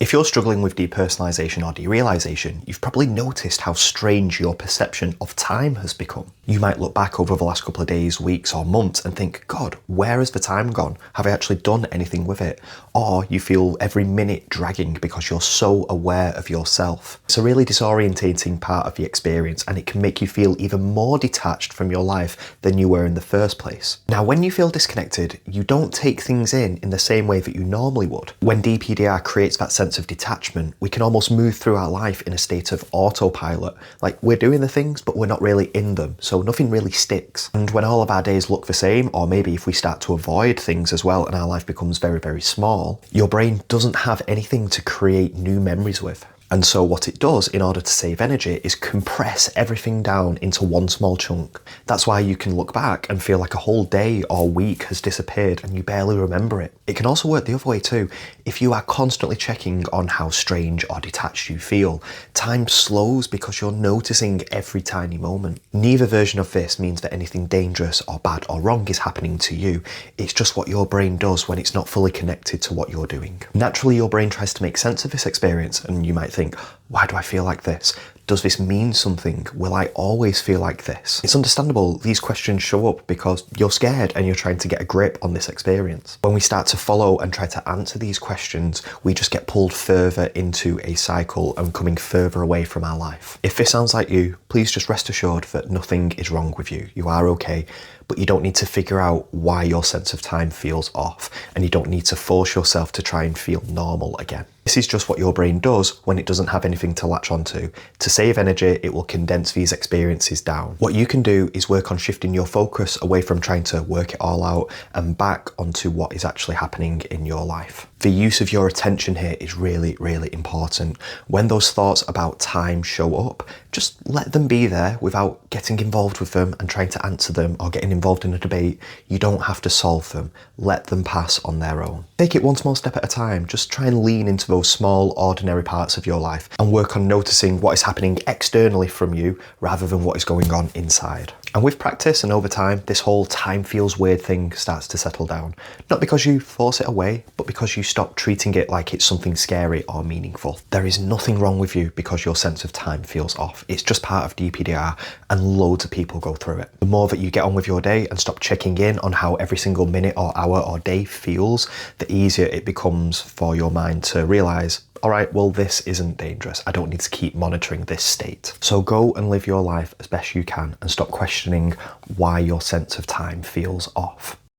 If you're struggling with depersonalization or derealization, you've probably noticed how strange your perception of time has become. You might look back over the last couple of days, weeks or months and think, God, where has the time gone? Have I actually done anything with it? Or you feel every minute dragging because you're so aware of yourself. It's a really disorientating part of the experience, and it can make you feel even more detached from your life than you were in the first place. Now, when you feel disconnected, you don't take things in the same way that you normally would. When DPDR creates that sense of detachment, we can almost move through our life in a state of autopilot. Like, we're doing the things, but we're not really in them, so nothing really sticks. And when all of our days look the same, or maybe if we start to avoid things as well and our life becomes very, very small, your brain doesn't have anything to create new memories with. And so what it does in order to save energy is compress everything down into one small chunk. That's why you can look back and feel like a whole day or week has disappeared and you barely remember it. It can also work the other way too. If you are constantly checking on how strange or detached you feel, time slows because you're noticing every tiny moment. Neither version of this means that anything dangerous or bad or wrong is happening to you. It's just what your brain does when it's not fully connected to what you're doing. Naturally, your brain tries to make sense of this experience, and you might think, why do I feel like this? Does this mean something? Will I always feel like this? It's understandable these questions show up because you're scared and you're trying to get a grip on this experience. When we start to follow and try to answer these questions, we just get pulled further into a cycle and coming further away from our life. If this sounds like you, please just rest assured that nothing is wrong with you. You are okay, but you don't need to figure out why your sense of time feels off, and you don't need to force yourself to try and feel normal again. This is just what your brain does when it doesn't have anything to latch onto. To save energy, it will condense these experiences down. What you can do is work on shifting your focus away from trying to work it all out and back onto what is actually happening in your life. The use of your attention here is really, really important. When those thoughts about time show up, just let them be there without getting involved with them and trying to answer them or getting involved in a debate. You don't have to solve them. Let them pass on their own. Take it one small step at a time. Just try and lean into those small, ordinary parts of your life and work on noticing what is happening externally from you rather than what is going on inside. And with practice and over time, this whole time feels weird thing starts to settle down. Not because you force it away, but because you stop treating it like it's something scary or meaningful. There is nothing wrong with you because your sense of time feels off. It's just part of DPDR, and loads of people go through it. The more that you get on with your day and stop checking in on how every single minute or hour or day feels, the easier it becomes for your mind to realise, all right, well, this isn't dangerous. I don't need to keep monitoring this state. So go and live your life as best you can and stop questioning why your sense of time feels off.